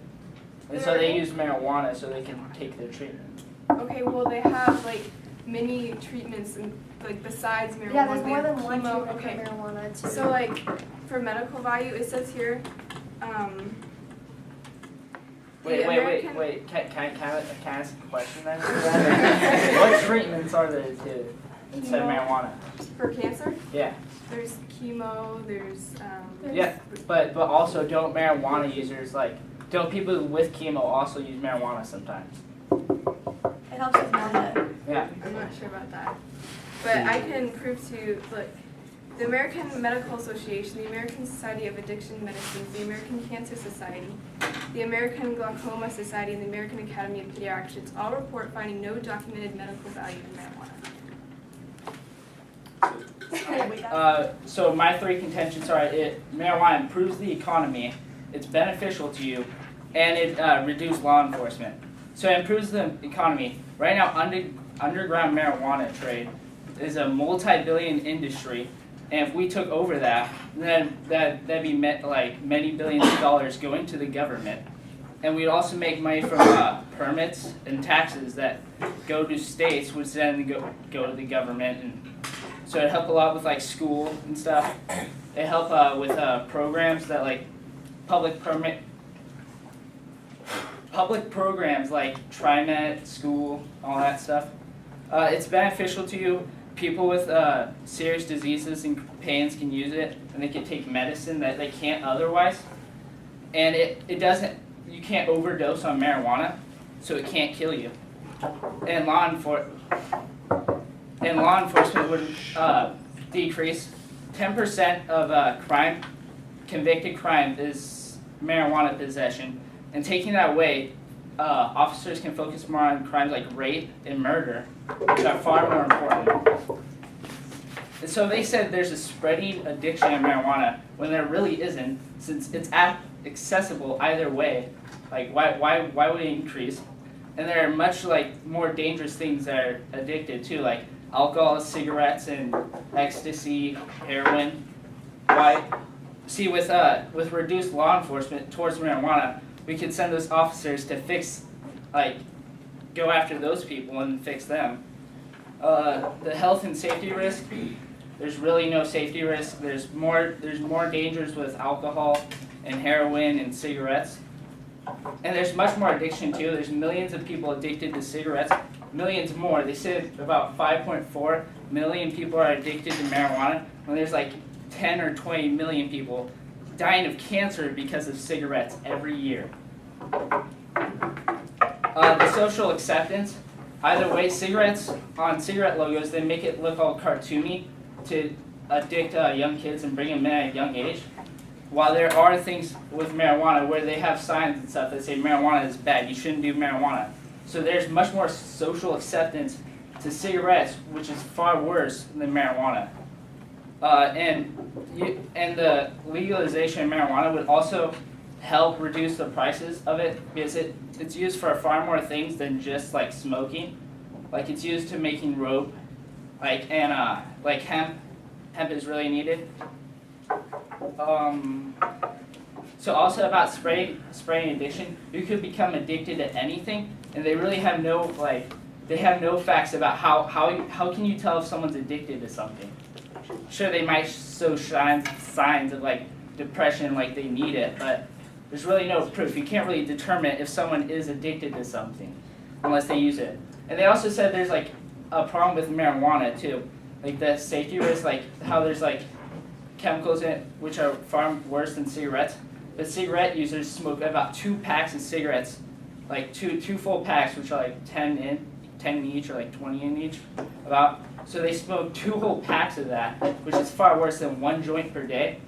And so they use marijuana so they can take their treatment. Okay, well they have like many treatments and like besides marijuana. Yeah, there's they more have than one chemo. treatment Okay. for marijuana too. So like for medical value, it says here. Wait. Can I ask a question then? What treatments are there to instead of marijuana? For cancer, Yeah. there's chemo. There's Yeah, but also don't marijuana users don't people with chemo also use marijuana sometimes? It helps with nausea. Yeah. I'm not sure about that, but I can prove to you. Look, the American Medical Association, the American Society of Addiction Medicine, the American Cancer Society, the American Glaucoma Society, and the American Academy of Pediatrics all report finding no documented medical value in marijuana. So my three contentions are marijuana improves the economy, it's beneficial to you, and it reduces law enforcement. So it improves the economy. Right now, underground marijuana trade is a multi-billion industry, and if we took over that, then that'd be many billions of dollars going to the government, and we'd also make money from permits and taxes that go to states, which then go to the government, and so it help a lot with school and stuff. It help with programs that public programs like TriMet, school, all that stuff. It's beneficial to you. People with serious diseases and pains can use it, and they can take medicine that they can't otherwise. And it doesn't, you can't overdose on marijuana, so it can't kill you. And law enforcement would decrease. 10% of convicted crime is marijuana possession. And taking that away, officers can focus more on crimes like rape and murder, which are far more important. And so they said there's a spreading addiction of marijuana when there really isn't, since it's accessible either way. Why would it increase? And there are much more dangerous things that are addicted to, like alcohol, cigarettes, and ecstasy, heroin. Why? See, with reduced law enforcement towards marijuana, we could send those officers to go after those people and fix them. The health and safety risk, there's really no safety risk. There's more dangers with alcohol and heroin and cigarettes. And there's much more addiction too. There's millions of people addicted to cigarettes, millions more. They said about 5.4 million people are addicted to marijuana, when there's 10 or 20 million people dying of cancer because of cigarettes every year. The social acceptance. Either way, cigarettes, on cigarette logos, they make it look all cartoony to addict young kids and bring them in at a young age. While there are things with marijuana where they have signs and stuff that say marijuana is bad, you shouldn't do marijuana. So there's much more social acceptance to cigarettes, which is far worse than marijuana. And the legalization of marijuana would also help reduce the prices of it because it's used for far more things than just like smoking. Like it's used to making rope, like hemp. Hemp is really needed. So also about spraying addiction, you could become addicted to anything, and they really have no facts about how can you tell if someone's addicted to something. Sure, they might show signs of like depression, like they need it, but there's really no proof. You can't really determine if someone is addicted to something unless they use it. And they also said there's like a problem with marijuana too, like the safety risk, like how there's like chemicals in it which are far worse than cigarettes. But cigarette users smoke about 2 packs of cigarettes, like two full packs, which are like 10 each or like 20 in each, about. So they smoke 2 whole packs of that, which is far worse than 1 joint per day.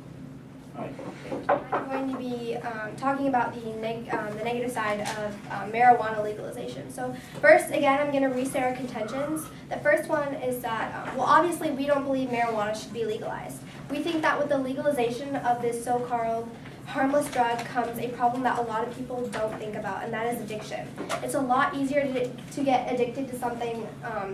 I'm going to be talking about the negative side of marijuana legalization. So first, again, I'm going to restate our contentions. The first one is that, well, obviously we don't believe marijuana should be legalized. We think that with the legalization of this so-called harmless drug comes a problem that a lot of people don't think about, and that is addiction. It's a lot easier to get addicted to something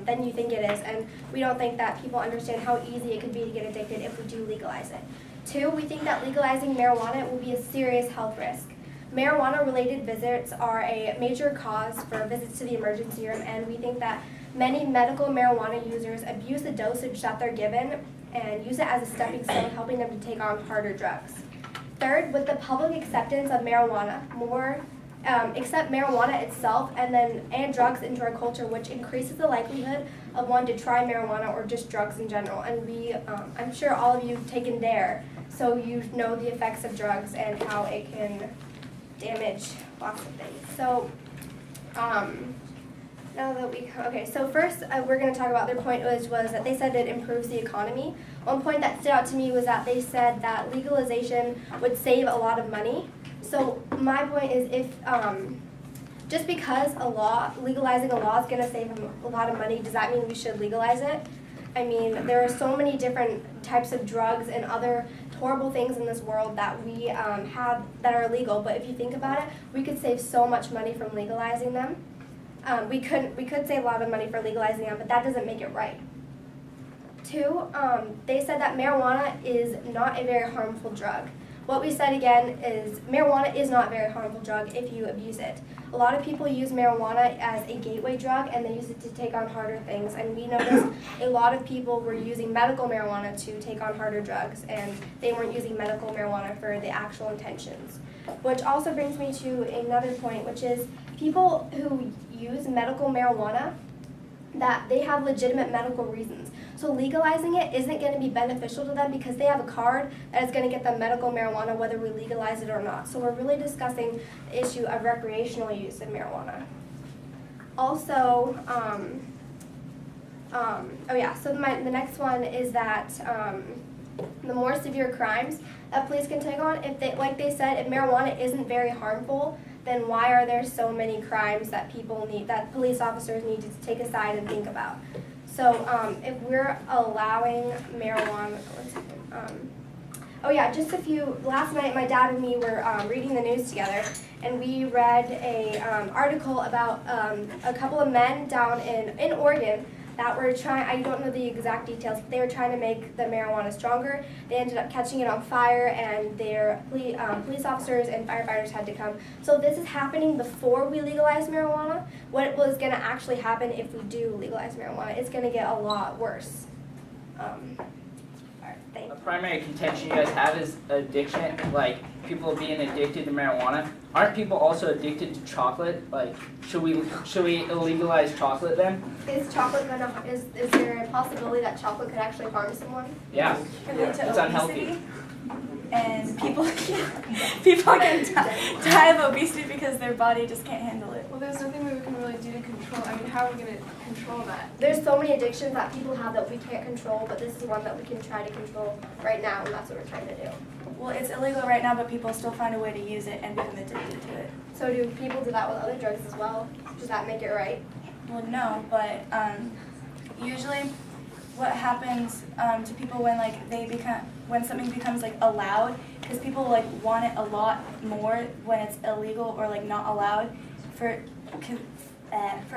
than you think it is, and we don't think that people understand how easy it could be to get addicted if we do legalize it. 2, we think that legalizing marijuana will be a serious health risk. Marijuana-related visits are a major cause for visits to the emergency room, and we think that many medical marijuana users abuse the dosage that they're given and use it as a stepping stone, helping them to take on harder drugs. 3rd, with the public acceptance of marijuana, more accept marijuana itself and drugs into our culture, which increases the likelihood of one to try marijuana or just drugs in general. And I'm sure all of you have taken DARE, so you know the effects of drugs and how it can damage lots of things. So so first we're going to talk about their point was that they said it improves the economy. One point that stood out to me was that they said that legalization would save a lot of money. So my point is if just because legalizing a law is going to save a lot of money, does that mean we should legalize it? I mean, there are so many different types of drugs and other horrible things in this world that we have that are illegal, but if you think about it, we could save so much money from legalizing them. We could save a lot of money for legalizing them, but that doesn't make it right. 2, they said that marijuana is not a very harmful drug. What we said again is marijuana is not a very harmful drug if you abuse it. A lot of people use marijuana as a gateway drug and they use it to take on harder things. And we noticed a lot of people were using medical marijuana to take on harder drugs, and they weren't using medical marijuana for the actual intentions. Which also brings me to another point, which is people who use medical marijuana, that they have legitimate medical reasons. So legalizing it isn't going to be beneficial to them because they have a card that is going to get them medical marijuana whether we legalize it or not. So we're really discussing the issue of recreational use of marijuana. Also, the next one is that the more severe crimes that police can take on, like they said, if marijuana isn't very harmful, then why are there so many crimes that police officers need to take aside and think about? So if we're allowing marijuana, last night my dad and me were reading the news together, and we read a article about a couple of men down in Oregon that were trying, I don't know the exact details, but they were trying to make the marijuana stronger. They ended up catching it on fire, and their police officers and firefighters had to come. So this is happening before we legalize marijuana. What was going to actually happen if we do legalize marijuana? It's going to get a lot worse. A primary contention you guys have is addiction, like people being addicted to marijuana. Aren't people also addicted to chocolate? Like, should we illegalize chocolate then? Is there a possibility that chocolate could actually harm someone? Yeah, It's unhealthy. And people can die of obesity because their body just can't handle it. Well, there's nothing we can really do to control, I mean, how are we gonna control that? There's so many addictions that people have that we can't control, but this is one that we can try to control right now, and that's what we're trying to do. Well, it's illegal right now, but people still find a way to use it and become addicted to it. So do people do that with other drugs as well? Does that make it right? Well, no, but usually what happens to people when when something becomes like allowed, because people like want it a lot more when it's illegal or like not allowed. For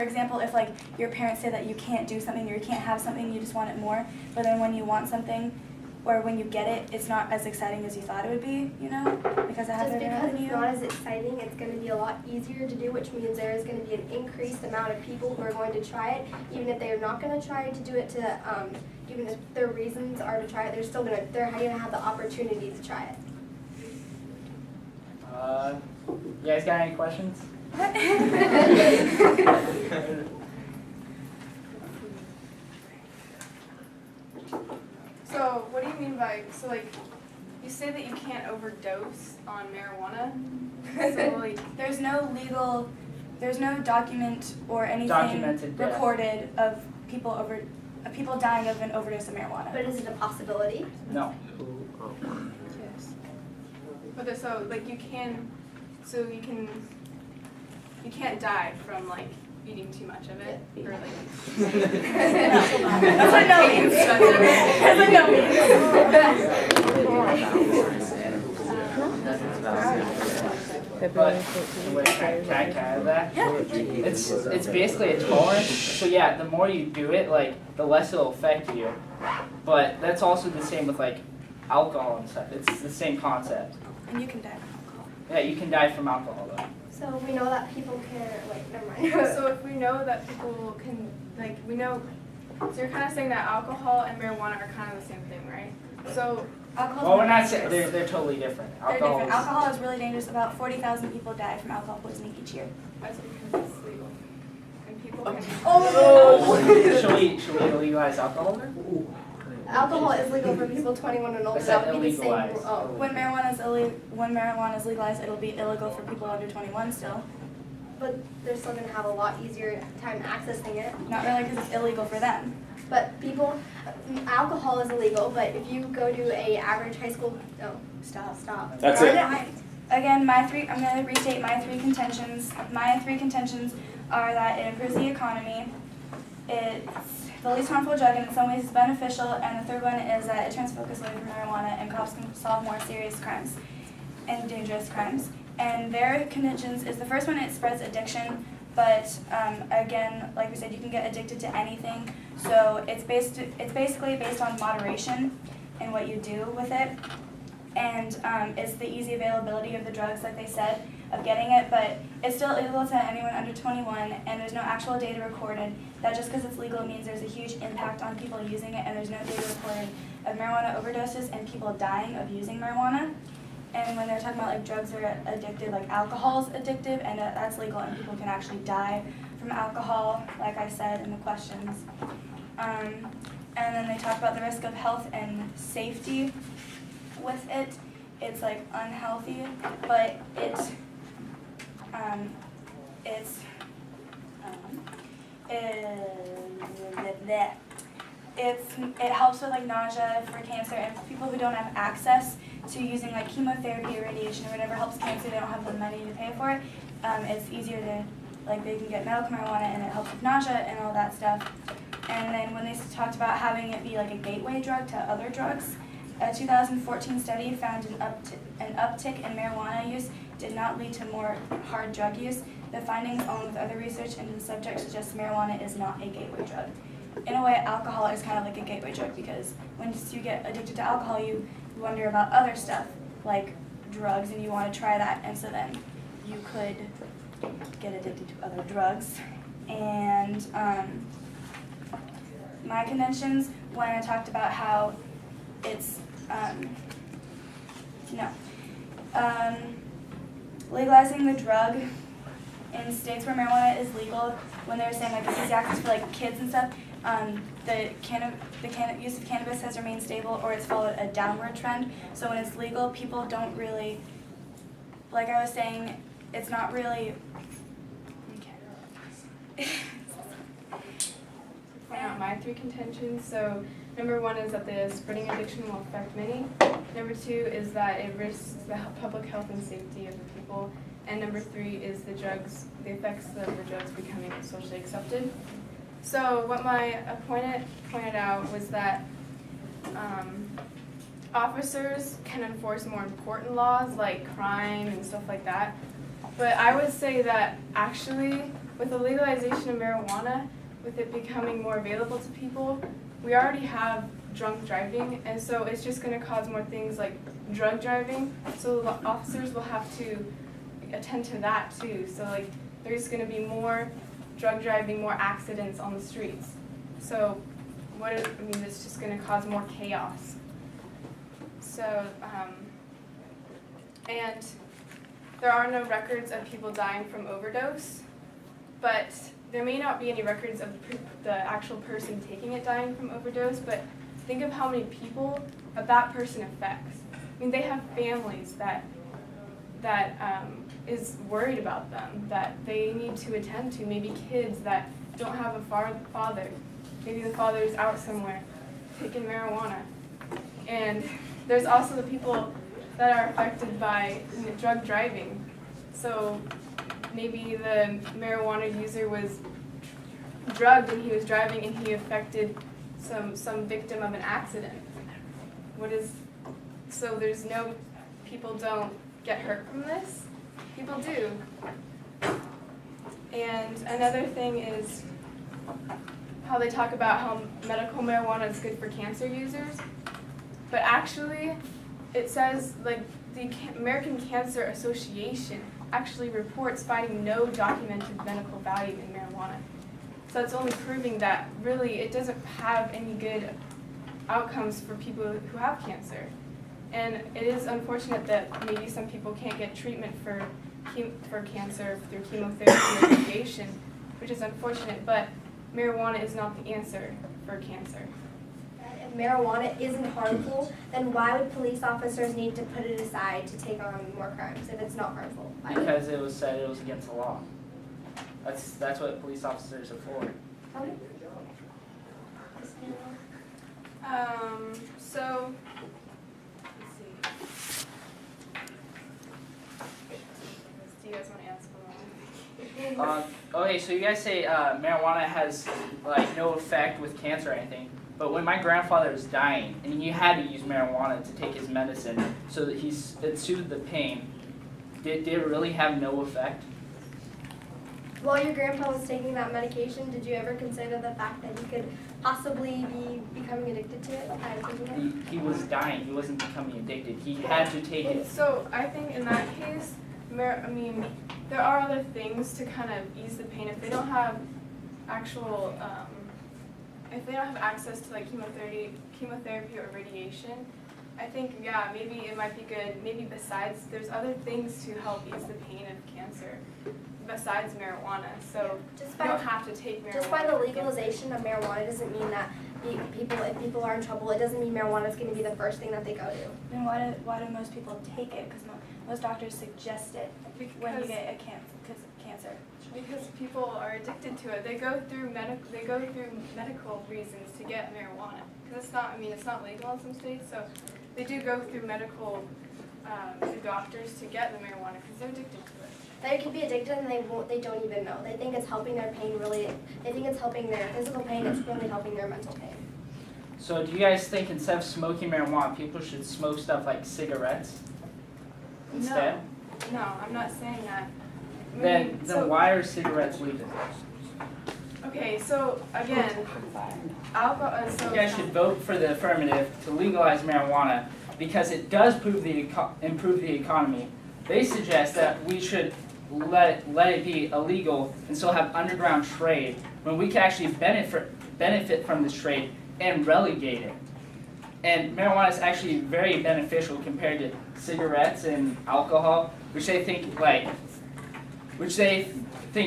example, if like your parents say that you can't do something or you can't have something, you just want it more. But then when you want something, or when you get it, it's not as exciting as you thought it would be, you know, because it Just hasn't been because happening to it's you. not as exciting, it's going to be a lot easier to do, which means there is going to be an increased amount of people who are going to try it, even if they're not going to try to do it to, even if their reasons are to try it, they're going to have the opportunity to try it. You guys got any questions? So what do you mean by, so like, you say that you can't overdose on marijuana? So like, There's no document or anything Documented death. recorded of people dying of an overdose of marijuana. But is it a possibility? No. but so like you can't die from like eating too much of it, or like. That's what no means. That's what no But wait, can I add that? Yeah. It's basically a tolerance. So yeah, the more you do it, like the less it'll affect you. But that's also the same with like alcohol and stuff. It's the same concept. And you can die from alcohol. Yeah, you can die from alcohol though. So we know that people can, wait, never mind. So if we know that people can, like, we know, so you're kind of saying that alcohol and marijuana are kind of the same thing, right? So Alcohol's Well, we're really not saying dangerous. they're totally different. They're different. Alcohol is really dangerous. About 40,000 people die from alcohol poisoning each year. that's because it's legal, and people can. Should we legalize alcohol? Alcohol is legal for people 21 and older. I said That would be the same. illegalized. Oh. When marijuana is legalized, it'll be illegal for people under 21 still. But they're still going to have a lot easier time accessing it. Not really, because it's illegal for them. But people, alcohol is illegal, but if you go to a average high school, stop. That's Darn it. Again, I'm going to restate my three contentions. My three contentions are that it improves the economy, it's the least harmful drug, and in some ways it's beneficial, and the third one is that it turns focus away from marijuana, and cops can solve more serious crimes and dangerous crimes. And their contentions is the first one, it spreads addiction, but again, like we said, you can get addicted to anything. So it's basically based on moderation and what you do with it. And it's the easy availability of the drugs, like they said, of getting it, but it's still illegal to anyone under 21, and there's no actual data recorded. That just because it's legal means there's a huge impact on people using it, and there's no data recorded of marijuana overdoses and people dying of using marijuana. And when they're talking about like drugs that are addictive, like alcohol's addictive, and that's legal, and people can actually die from alcohol, like I said in the questions. And then they talk about the risk of health and safety with it. It's like unhealthy, but it helps with like nausea for cancer, and people who don't have access to using like chemotherapy or radiation or whatever helps cancer, they don't have the money to pay for it. It's easier to, like, they can get medical marijuana, and it helps with nausea and all that stuff. And then when they talked about having it be like a gateway drug to other drugs, a 2014 study found an uptick in marijuana use did not lead to more hard drug use. The findings, along with other research into the subject, suggest marijuana is not a gateway drug. In a way, alcohol is kind of like a gateway drug, because once you get addicted to alcohol, you wonder about other stuff, like drugs, and you want to try that, and so then you could get addicted to other drugs. And my contentions, when I talked about how it's, legalizing the drug in states where marijuana is legal, when they were saying like it's easy access for like kids and stuff, the use of cannabis has remained stable, or it's followed a downward trend. So when it's legal, people don't really, like I was saying, it's not really, okay. point out my 3 contentions. So number 1 is that the spreading addiction will affect many. Number 2 is that it risks the public health and safety of the people. And number 3 is the effects of the drugs becoming socially accepted. So what my opponent pointed out was that officers can enforce more important laws like crime and stuff like that. But I would say that actually with the legalization of marijuana, with it becoming more available to people, we already have drunk driving, and so it's just going to cause more things like drug driving. So the officers will have to attend to that too. So like there's going to be more drug driving, more accidents on the streets. So it's just going to cause more chaos. So and there are no records of people dying from overdose, but there may not be any records of the actual person taking it dying from overdose, but think of how many people that person affects. I mean, they have families that is worried about them, that they need to attend to, maybe kids that don't have a father. Maybe the father is out somewhere taking marijuana. And there's also the people that are affected by drug driving. So maybe the marijuana user was drugged and he was driving and he affected some victim of an accident. So there's no, people don't get hurt from this. People do. And another thing is how they talk about how medical marijuana is good for cancer users. But actually, it says, like, the American Cancer Association actually reports finding no documented medical value in marijuana. So it's only proving that really it doesn't have any good outcomes for people who have cancer. And it is unfortunate that maybe some people can't get treatment for cancer through chemotherapy or radiation, which is unfortunate, but marijuana is not the answer for cancer. If marijuana isn't harmful, then why would police officers need to put it aside to take on more crimes if it's not harmful? Because it was said it was against the law. That's what police officers are for. Okay. So, let's see. Do you guys want to answer one? Okay, so you guys say marijuana has like no effect with cancer or anything, but when my grandfather was dying and he had to use marijuana to take his medicine so that it soothed the pain, did it really have no effect? While your grandpa was taking that medication, did you ever consider the fact that he could possibly be becoming addicted to it by taking it? He was dying. He wasn't becoming addicted. He had to take it. So I think in that case, there are other things to kind of ease the pain. If they don't have actual, if they don't have access to like chemotherapy or radiation, I think, yeah, maybe it might be good. Maybe besides, there's other things to help ease the pain of cancer besides marijuana. So you don't have to take marijuana. Just by the legalization of marijuana doesn't mean that if people are in trouble, it doesn't mean marijuana is going to be the first thing that they go to. Then why do most people take it? Because most doctors suggest it when you get cancer. Because people are addicted to it. They go through medical reasons to get marijuana. Because it's not legal in some states, so they do go through medical through doctors to get the marijuana because they're addicted to it. They could be addicted and they don't even know. They think it's helping their pain really. They think it's helping their physical pain. It's really helping their mental pain. So do you guys think instead of smoking marijuana, people should smoke stuff like cigarettes instead? No, I'm not saying that. Then why are cigarettes legal? Okay, so again, alcohol. You guys should vote for the affirmative to legalize marijuana because it does improve the economy. They suggest that we should let it be illegal and still have underground trade when we can actually benefit from this trade and relegate it. And marijuana is actually very beneficial compared to cigarettes and alcohol, which they think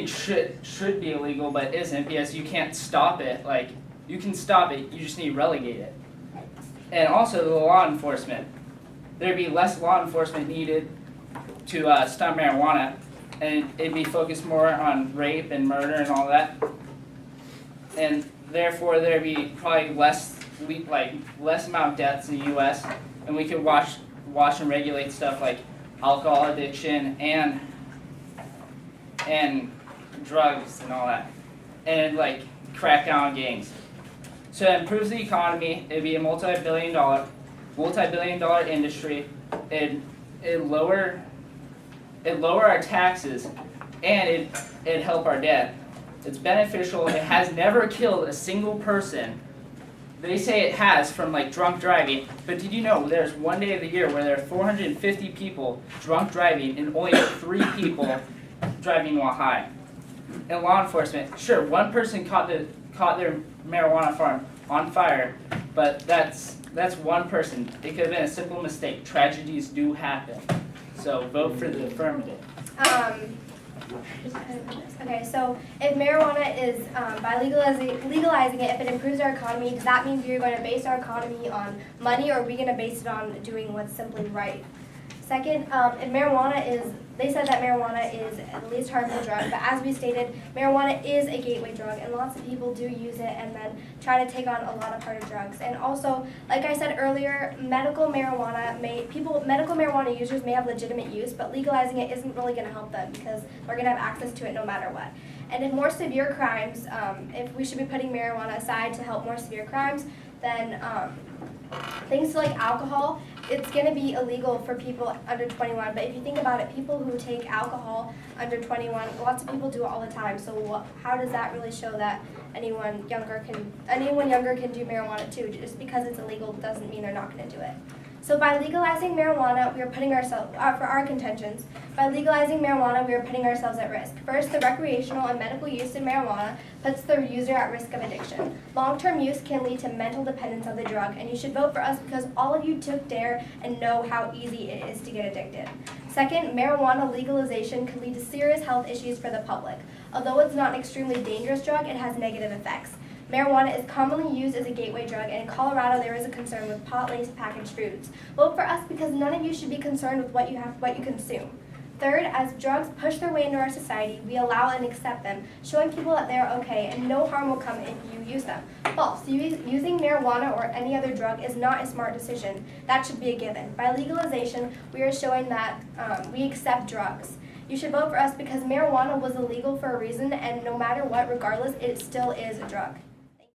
should be illegal but isn't because you can't stop it. Like you can stop it, you just need to relegate it. And also the law enforcement. There'd be less law enforcement needed to stop marijuana, and it'd be focused more on rape and murder and all that. And therefore there'd be probably less amount of deaths in the U.S. and we could watch and regulate stuff like alcohol addiction and drugs and all that, and like crack down on gangs. So it improves the economy. It'd be a multi-billion dollar industry. It'd lower our taxes, and it'd help our debt. It's beneficial. It has never killed a single person. They say it has from like drunk driving, but did you know there's one day of the year where there are 450 people drunk driving and only 3 people driving while high? And law enforcement, sure, one person caught their marijuana farm on fire, but that's one person. It could have been a simple mistake. Tragedies do happen. So vote for the affirmative. Okay, so if marijuana is, by legalizing it, if it improves our economy, does that mean we're going to base our economy on money, or are we going to base it on doing what's simply right? Second, if marijuana is, they said that marijuana is the least harmful drug, but as we stated, marijuana is a gateway drug, and lots of people do use it and then try to take on a lot of harder drugs. And also, like I said earlier, medical marijuana users may have legitimate use, but legalizing it isn't really going to help them because they're going to have access to it no matter what. And in more severe crimes, if we should be putting marijuana aside to help more severe crimes, then things like alcohol, it's going to be illegal for people under 21. But if you think about it, people who take alcohol under 21, lots of people do it all the time. So how does that really show that anyone younger can do marijuana too? Just because it's illegal doesn't mean they're not going to do it. So by legalizing marijuana, we are putting ourselves, for our contentions, by legalizing marijuana, we are putting ourselves at risk. First, the recreational and medical use in marijuana puts the user at risk of addiction. Long-term use can lead to mental dependence of the drug, and you should vote for us because all of you took DARE and know how easy it is to get addicted. Second, marijuana legalization could lead to serious health issues for the public. Although it's not an extremely dangerous drug, it has negative effects. Marijuana is commonly used as a gateway drug, and in Colorado there is a concern with pot-laced packaged foods. Vote for us because none of you should be concerned with what you consume. Third, as drugs push their way into our society, we allow and accept them, showing people that they are okay and no harm will come if you use them. False. Using marijuana or any other drug is not a smart decision. That should be a given. By legalization, we are showing that we accept drugs. You should vote for us because marijuana was illegal for a reason, and no matter what, regardless, it still is a drug.